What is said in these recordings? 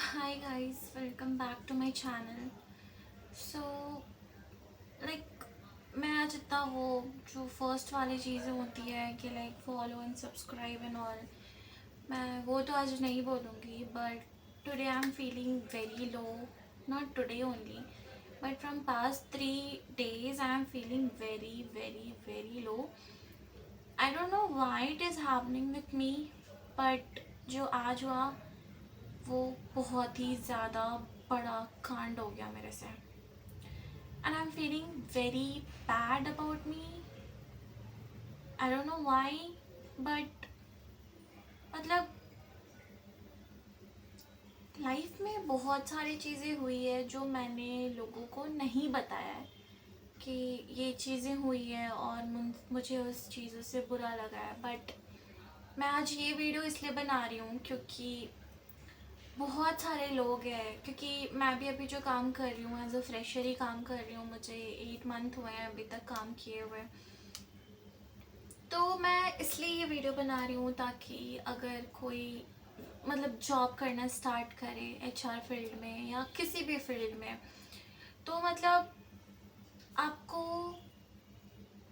Hi guys, welcome back to my channel. So like मैं आज इतना वो जो फर्स्ट वाली चीज़ें होती है कि like follow and subscribe and all, मैं वो तो आज नहीं बोलूँगी. But today I am feeling very low. Not today only, but from past 3 days I am feeling very very very low. I don't know why it is happening with me, but जो आज हुआ वो बहुत ही ज़्यादा बड़ा कांड हो गया मेरे से. And I am feeling very bad about me. I don't know why, but मतलब लाइफ में बहुत सारी चीज़ें हुई है जो मैंने लोगों को नहीं बताया है कि ये चीज़ें हुई है और मुझे उस चीज़ों से बुरा लगा है. बट मैं आज ये वीडियो इसलिए बना रही हूँ क्योंकि बहुत सारे लोग हैं, क्योंकि मैं भी अभी जो काम कर रही हूँ एज अ फ्रेशर ही काम कर रही हूँ. मुझे 8 month हुए हैं अभी तक काम किए हुए. तो मैं इसलिए ये वीडियो बना रही हूँ ताकि अगर कोई मतलब जॉब करना स्टार्ट करे एचआर फील्ड में या किसी भी फील्ड में, तो मतलब आपको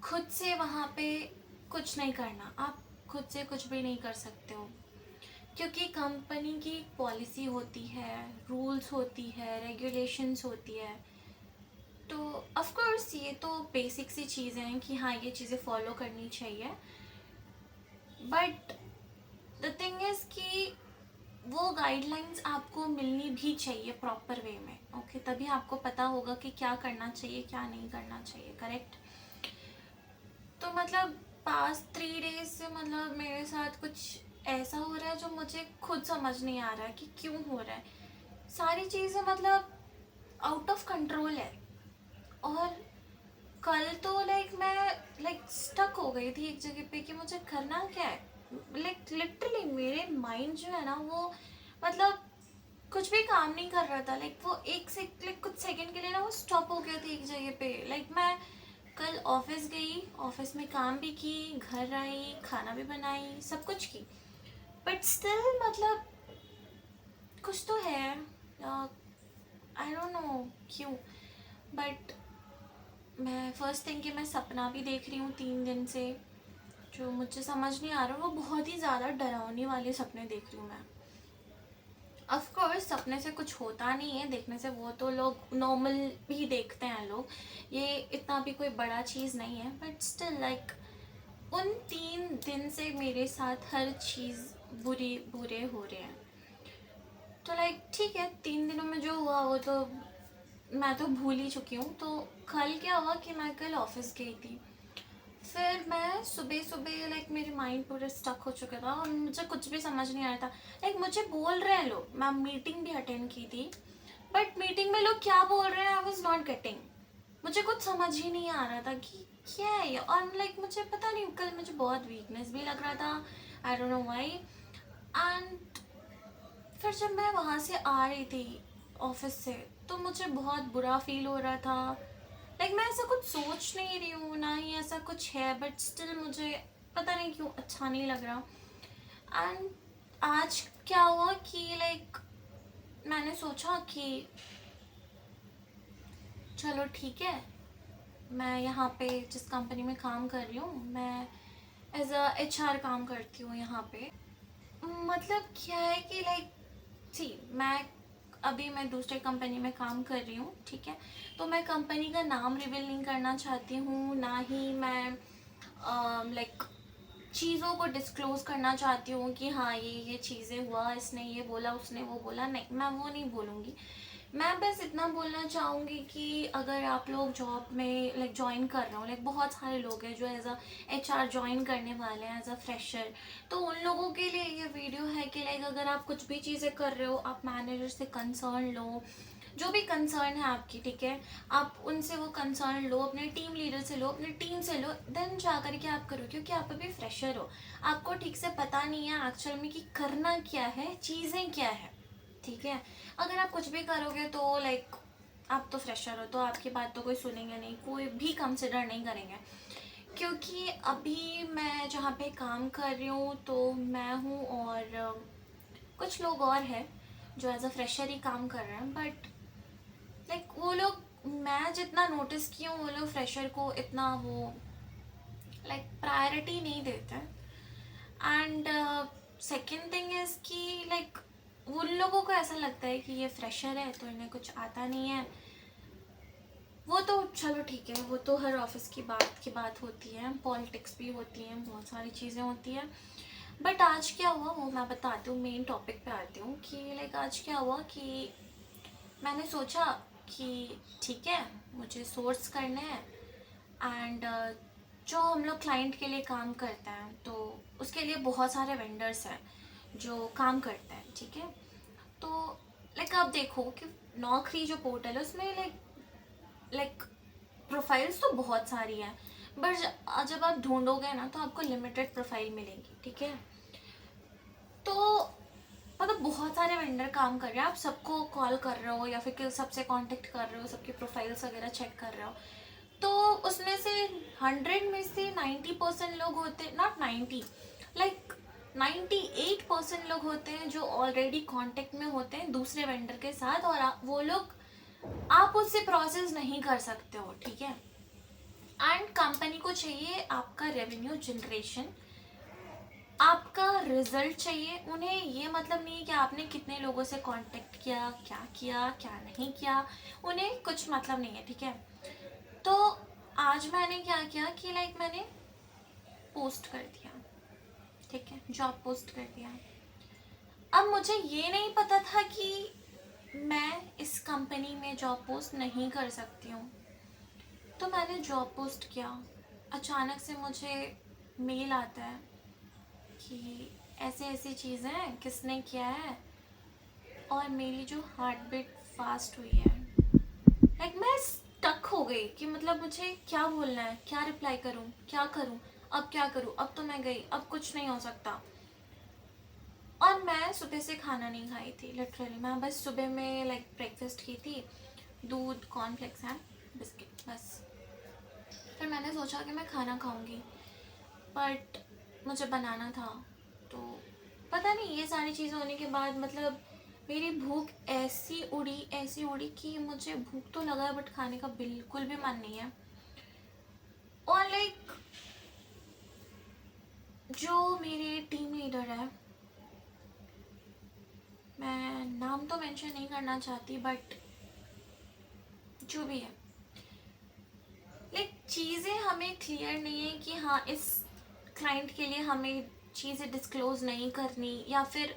खुद से वहाँ पे कुछ नहीं करना. आप खुद से कुछ भी नहीं कर सकते हो क्योंकि कंपनी की पॉलिसी होती है, रूल्स होती है, रेगुलेशंस होती है. तो ऑफ कोर्स ये तो बेसिक सी चीज़ें हैं कि हाँ ये चीज़ें फॉलो करनी चाहिए. बट द थिंग इज़ कि वो गाइडलाइंस आपको मिलनी भी चाहिए प्रॉपर वे में. ओके, तभी आपको पता होगा कि क्या करना चाहिए क्या नहीं करना चाहिए. करेक्ट. तो मतलब पास्ट 3 days से मतलब मेरे साथ कुछ ऐसा हो रहा है जो मुझे खुद समझ नहीं आ रहा है कि क्यों हो रहा है. सारी चीज़ें मतलब आउट ऑफ कंट्रोल है. और कल तो मैं स्टक हो गई थी एक जगह पे कि मुझे करना क्या है. लिटरली मेरे माइंड जो है ना वो मतलब कुछ भी काम नहीं कर रहा था. वो एक से कुछ सेकंड के लिए ना वो स्टॉप हो गया था एक जगह पे. मैं कल ऑफिस गई, ऑफिस में काम भी की, घर आई, खाना भी बनाई, सब कुछ की. बट स्टिल मतलब कुछ तो है. आई डोंट नो क्यों. बट मैं फर्स्ट थिंग कि मैं सपना भी देख रही हूँ 3 दिन से जो मुझे समझ नहीं आ रहा. वो बहुत ही ज़्यादा डरावनी वाले सपने देख रही हूँ मैं. ऑफ कोर्स सपने से कुछ होता नहीं है देखने से, वो तो लोग नॉर्मल भी देखते हैं लोग, ये इतना भी कोई बड़ा चीज़ नहीं है. बट स्टिल उन 3 दिन से मेरे साथ हर चीज़ बुरे हो रहे हैं. तो ठीक है, 3 दिनों में जो हुआ वो तो मैं तो भूल ही चुकी हूँ. तो कल क्या हुआ कि मैं कल ऑफिस गई थी. फिर मैं सुबह सुबह मेरे माइंड पूरे स्टक हो चुका था और मुझे कुछ भी समझ नहीं आ रहा था. मुझे बोल रहे हैं लोग, मैं मीटिंग भी अटेंड की थी, बट मीटिंग में लोग क्या बोल रहे हैं आई वॉज नॉट गेटिंग. मुझे कुछ समझ ही नहीं आ रहा था कि क्या है ये. और मुझे पता नहीं, कल मुझे बहुत वीकनेस भी लग रहा था. I don't know why. And फिर जब मैं वहाँ से आ रही थी ऑफिस से तो मुझे बहुत बुरा फील हो रहा था. मैं ऐसा कुछ सोच नहीं रही हूँ, ना ही ऐसा कुछ है, बट स्टिल मुझे पता नहीं क्यों अच्छा नहीं लग रहा. एंड आज क्या हुआ कि मैंने सोचा कि चलो ठीक है, मैं यहाँ पे जिस कंपनी में काम कर रही हूँ मैं एज अ एचआर काम करती हूँ यहाँ पे. मतलब क्या है कि सी मैं अभी मैं दूसरे कंपनी में काम कर रही हूँ, ठीक है. तो मैं कंपनी का नाम रिवील नहीं करना चाहती हूँ, ना ही मैं चीज़ों को डिस्क्लोज़ करना चाहती हूँ कि हाँ ये चीज़ें हुआ, इसने ये बोला, उसने वो बोला. नहीं, मैं वो नहीं बोलूँगी. मैं बस इतना बोलना चाहूँगी कि अगर आप लोग जॉब में ज्वाइन कर रहे हो, बहुत सारे लोग हैं जो एज अ एचआर ज्वाइन करने वाले हैं एज अ फ्रेशर, तो उन लोगों के लिए ये वीडियो है कि अगर आप कुछ भी चीज़ें कर रहे हो आप मैनेजर से कंसर्न लो. जो भी कंसर्न है आपकी, ठीक है, आप उनसे वो कंसर्न लो, अपने टीम लीडर से लो, अपनी टीम से लो, देन जा करके आप करो. क्योंकि आप अभी फ्रेशर हो, आपको ठीक से पता नहीं है एक्चुअल में कि करना क्या है, चीज़ें क्या है, ठीक है. अगर आप कुछ भी करोगे तो आप तो फ्रेशर हो तो आपकी बात तो कोई सुनेंगे नहीं, कोई भी कंसिडर नहीं करेंगे. क्योंकि अभी मैं जहाँ पे काम कर रही हूँ तो मैं हूँ और कुछ लोग और हैं. जो एज अ फ्रेशर ही काम कर रहे हैं, बट लाइक वो लोग, मैं जितना नोटिस की हूँ, वो लोग फ्रेशर को इतना वो लाइक प्रायोरिटी नहीं देते। एंड सेकेंड थिंग इज़ कि लाइक उन लोगों को ऐसा लगता है कि ये फ्रेशर है तो इन्हें कुछ आता नहीं है। वो तो चलो ठीक है, वो तो हर ऑफिस की बात होती है, पॉलिटिक्स भी होती है, बहुत सारी चीज़ें होती हैं। बट आज क्या हुआ वो मैं बताती हूँ, मेन टॉपिक पे आती हूँ कि लाइक आज क्या हुआ कि मैंने सोचा कि ठीक है, मुझे सोर्स करने हैं एंड जो हम लोग क्लाइंट के लिए काम करते हैं तो उसके लिए बहुत सारे वेंडर्स हैं जो काम करते हैं, ठीक है। तो लाइक आप देखो कि नौकरी जो पोर्टल है उसमें लाइक प्रोफाइल्स तो बहुत सारी हैं, बट जब आप ढूंढोगे ना तो आपको लिमिटेड प्रोफाइल मिलेंगी, ठीक है। तो मतलब बहुत सारे वेंडर काम कर रहे हैं, आप सबको कॉल कर रहे हो या फिर सबसे कांटेक्ट कर रहे हो, सबकी प्रोफाइल्स वगैरह चेक कर रहे हो, तो उसमें से 100 में से 90% लोग होते, नॉट 90, लाइक 98% लोग होते हैं जो ऑलरेडी कांटेक्ट में होते हैं दूसरे वेंडर के साथ, और वो लोग आप उससे प्रोसेस नहीं कर सकते हो, ठीक है। एंड कंपनी को चाहिए आपका रेवेन्यू जनरेशन, आपका रिजल्ट चाहिए उन्हें। ये मतलब नहीं है कि आपने कितने लोगों से कांटेक्ट किया, क्या नहीं किया, उन्हें कुछ मतलब नहीं है, ठीक है। तो आज मैंने क्या किया कि लाइक मैंने पोस्ट कर दिया, ठीक है, जॉब पोस्ट कर दिया। अब मुझे ये नहीं पता था कि मैं इस कंपनी में जॉब पोस्ट नहीं कर सकती हूँ, तो मैंने जॉब पोस्ट किया। अचानक से मुझे मेल आता है कि ऐसे ऐसी चीज़ें हैं, किसने किया है, और मेरी जो हार्ट बीट फास्ट हुई है, लाइक मैं स्टक हो गई कि मतलब मुझे क्या बोलना है, क्या रिप्लाई करूँ, क्या करूँ, अब क्या करूँ, अब तो मैं गई, अब कुछ नहीं हो सकता। और मैं सुबह से खाना नहीं खाई थी, लिटरली मैं बस सुबह में लाइक ब्रेकफास्ट की थी, दूध, कॉर्नफ्लेक्स एंड बिस्किट, बस। फिर मैंने सोचा कि मैं खाना खाऊंगी, बट मुझे बनाना था, तो पता नहीं ये सारी चीज़ें होने के बाद मतलब मेरी भूख ऐसी उड़ी कि मुझे भूख तो लगा है बट खाने का बिल्कुल भी मन नहीं है। और लाइक जो मेरे टीम लीडर है, मैं नाम तो मेंशन नहीं करना चाहती, बट जो भी है, लाइक चीज़ें हमें क्लियर नहीं है कि हाँ इस क्लाइंट के लिए हमें चीज़ें डिस्क्लोज़ नहीं करनी, या फिर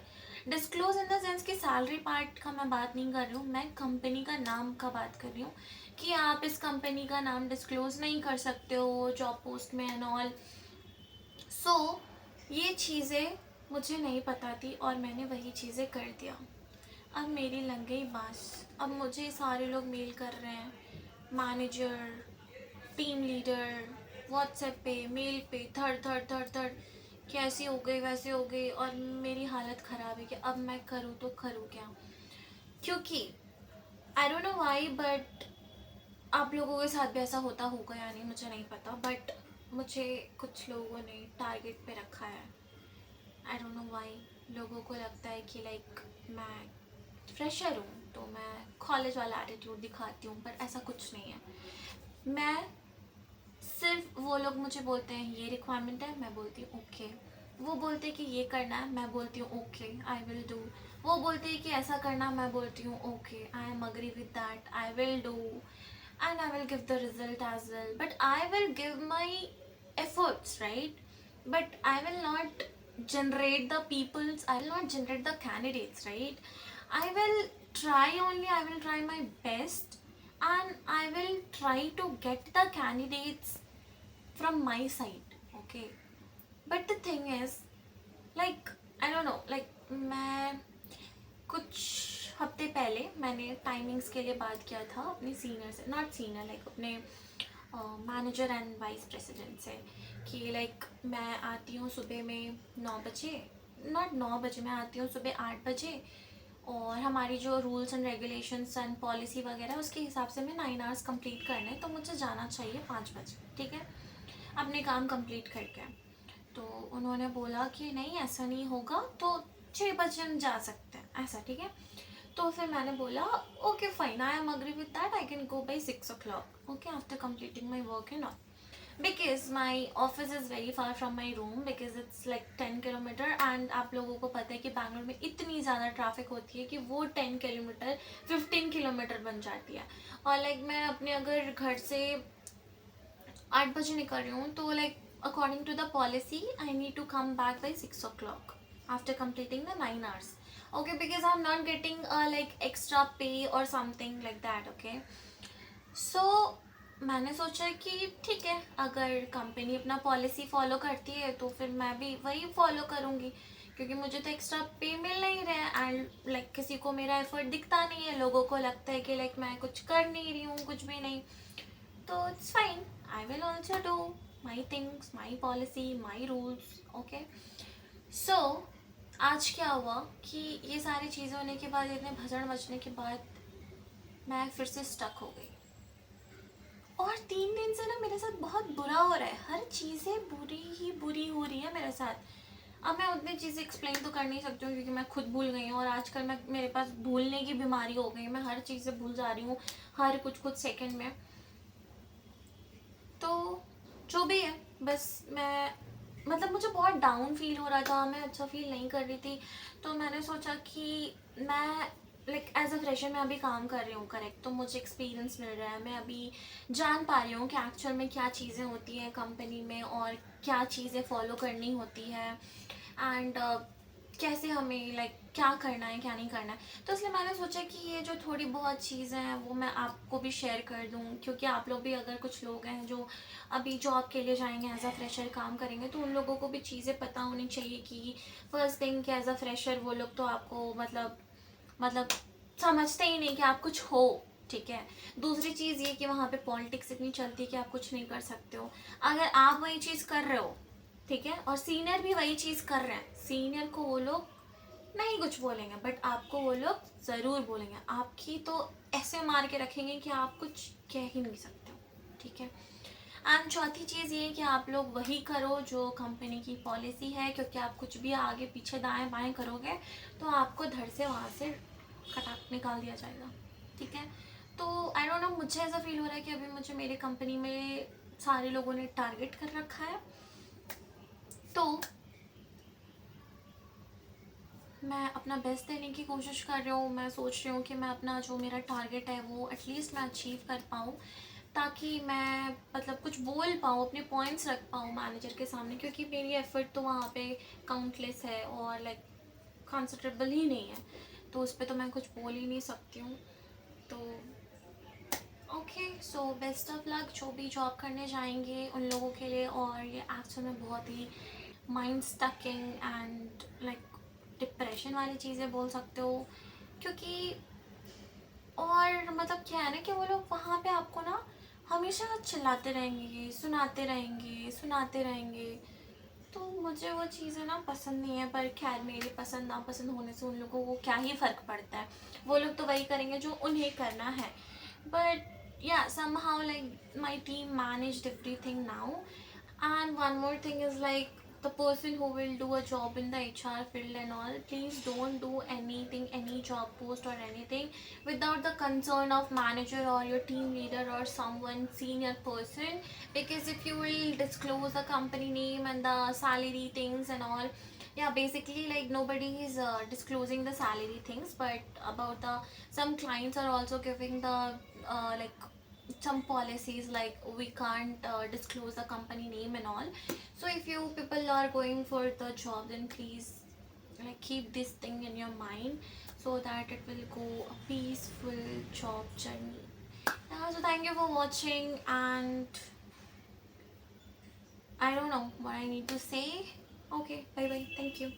डिस्क्लोज इन द सेंस कि सैलरी पार्ट का मैं बात नहीं कर रही हूँ, मैं कंपनी का नाम का बात कर रही हूँ कि आप इस कंपनी का नाम डिस्क्लोज नहीं कर सकते हो जॉब पोस्ट में एंड ऑल। सो ये चीज़ें मुझे नहीं पता थी और मैंने वही चीज़ें कर दिया। अब मेरी लग गई बांस, अब मुझे सारे लोग मेल कर रहे हैं, मैनेजर, टीम लीडर, व्हाट्सएप पे, मेल पे, थर्ड थर्ड थर्ड थर्ड, कैसी हो गई वैसे हो गई, और मेरी हालत ख़राब है कि अब मैं करूँ तो करूँ क्या। क्योंकि I don't know why, but आप लोगों के साथ भी ऐसा होता होगा या नहीं मुझे नहीं पता, बट मुझे कुछ लोगों ने टारगेट पे रखा है। I don't know why. लोगों को लगता है कि लाइक मैं फ्रेशर हूँ तो मैं कॉलेज वाला एटीट्यूड दिखाती हूँ, पर ऐसा कुछ नहीं है। मैं सिर्फ, वो लोग मुझे बोलते हैं ये रिक्वायरमेंट है, मैं बोलती हूँ ओके। वो बोलते हैं कि ये करना है, मैं बोलती हूँ ओके आई विल डू। वो बोलते हैं कि ऐसा करना, मैं बोलती हूँ okay I am agree with that, I will do and I will give the result as well, but I will give my efforts, right? But I will not generate the people's, I will not generate the candidates, right? I will I will try my best, and I will try to get the candidates from my side, okay? But the thing is, like, I don't know, like, मैं कुछ हफ्ते पहले मैंने timings के लिए बात किया था अपने सीनियर से, नॉट सीनियर, लाइक अपने मैनेजर एंड वाइस प्रेसिडेंट से, कि लाइक मैं आती हूँ सुबह में 9 बजे, नॉट 9 बजे, मैं आती हूँ सुबह 8 बजे, और हमारी जो rules and regulations and policy वगैरह उसके हिसाब से मैं 9 आवर्स कंप्लीट करने, तो मुझे जाना चाहिए 5 बजे, ठीक है, अपने काम कंप्लीट करके। तो उन्होंने बोला कि नहीं ऐसा नहीं होगा, तो 6 बजे हम जा सकते हैं। ऐसा, ठीक है। तो फिर मैंने बोला okay fine, I am agree with that, I can go by 6 o'clock, okay, after completing my work and all, because my office is very far from my room, because it's like 10 kilometre, and आप लोगों को पता है कि बैंगलोर में इतनी ज़्यादा traffic होती है कि वो 10 किलोमीटर 15 किलोमीटर बन जाती है। और लाइक मैं अपने अगर घर से 8 बजे निकल रही हूँ तो like according to the policy I need to come back by 6 o'clock after completing the 9 hours, okay, because I'm not getting like extra pay or something like that, okay. So मैंने सोचा कि ठीक है, अगर कंपनी अपना policy follow करती है तो फिर मैं भी वही फॉलो करूँगी, क्योंकि मुझे तो एक्स्ट्रा पे मिल नहीं रहा है, एंड लाइक किसी को मेरा एफर्ट दिखता नहीं है, लोगों को लगता है कि लाइक मैं कुछ कर नहीं रही हूँ, कुछ भी नहीं। तो it's fine, I will also do my things, my policy, my rules, okay. So आज क्या हुआ कि ये सारी चीज़ें होने के बाद, इतने भजन बजने के बाद, मैं फिर से स्टक हो गई। और 3 दिन से ना मेरे साथ बहुत बुरा हो रहा है, हर चीज़ें बुरी ही बुरी हो रही है मेरे साथ। अब मैं उतनी चीज़ें एक्सप्लेन तो कर नहीं सकती हूँ, क्योंकि मैं खुद भूल गई हूँ, और आजकल मेरे पास भूलने की बीमारी हो गई, मैं हर चीज़ से भूल जा रही हूँ हर कुछ कुछ सेकंड में। तो जो भी है, बस मैं मतलब मुझे बहुत डाउन फील हो रहा था, मैं अच्छा फील नहीं कर रही थी। तो मैंने सोचा कि मैं लाइक एज अ फ्रेशर मैं अभी काम कर रही हूँ, करेक्ट, तो मुझे एक्सपीरियंस मिल रहा है, मैं अभी जान पा रही हूँ कि एक्चुअल में क्या चीज़ें होती हैं कंपनी में, और क्या चीज़ें फॉलो करनी होती है, एंड कैसे हमें लाइक क्या करना है क्या नहीं करना है। तो इसलिए मैंने सोचा कि ये जो थोड़ी बहुत चीज़ें हैं वो मैं आपको भी शेयर कर दूँ, क्योंकि आप लोग भी, अगर कुछ लोग हैं जो अभी जॉब के लिए जाएंगे, एज अ फ्रेशर काम करेंगे, तो उन लोगों को भी चीज़ें पता होनी चाहिए कि फर्स्ट थिंग कि एज अ फ्रेशर वो लोग तो आपको मतलब समझते ही नहीं कि आप कुछ हो, ठीक है। दूसरी चीज़ ये कि वहाँ पे पॉलिटिक्स इतनी चलती है कि आप कुछ नहीं कर सकते हो। अगर आप वही चीज़ कर रहे हो, ठीक है, और सीनियर भी वही चीज़ कर रहे हैं, सीनियर को वो लोग नहीं कुछ बोलेंगे, बट आपको वो लोग ज़रूर बोलेंगे, आपकी तो ऐसे मार के रखेंगे कि आप कुछ कह ही नहीं सकते हो, ठीक है। एंड चौथी चीज़ ये कि आप लोग वही करो जो कंपनी की पॉलिसी है, क्योंकि आप कुछ भी आगे पीछे दाएं बाएं करोगे तो आपको धड़ से वहाँ से खटाक निकाल दिया जाएगा, ठीक है। तो आई डोंट नो, मुझे ऐसा फील हो रहा है कि अभी मुझे मेरे कंपनी में सारे लोगों ने टारगेट कर रखा है। तो मैं अपना बेस्ट देने की कोशिश कर रही हूँ, मैं सोच रही हूँ कि मैं अपना जो मेरा टारगेट है वो एटलीस्ट मैं अचीव कर पाऊँ, ताकि मैं मतलब कुछ बोल पाऊँ, अपने पॉइंट्स रख पाऊँ मैनेजर के सामने, क्योंकि मेरी एफर्ट तो वहाँ पे काउंटलेस है और लाइक कंसिडरेबल ही नहीं है, तो उस पर तो मैं कुछ बोल ही नहीं सकती हूँ। तो okay, so best of luck जो भी जॉब करने जाएंगे उन लोगों के लिए। और ये एक्चुअल में बहुत ही माइंड स्टकिंग एंड लाइक डिप्रेशन वाली चीज़ें बोल सकते हो, क्योंकि और मतलब क्या है ना कि वो लोग वहाँ पे आपको ना हमेशा चिल्लाते रहेंगे, सुनाते रहेंगे। तो मुझे वो चीज़ें ना पसंद नहीं है, पर खैर मेरी पसंद नापसंद होने से उन लोगों को क्या ही फ़र्क पड़ता है, वो लोग तो वही करेंगे जो उन्हें करना है। बट या somehow like my team managed everything now. And one more thing is like the person who will do a job in the HR field and all, please don't do anything, any job post or anything without the concern of manager or your team leader or someone senior person, because if you will disclose the company name and the salary things and all, yeah, basically like nobody is disclosing the salary things, but about the some clients are also giving the like some policies like we can't disclose the company name and all. So if you people are going for the job, then please like keep this thing in your mind, so that it will go a peaceful job journey. So thank you for watching, and I don't know what I need to say. Okay, bye bye, thank you.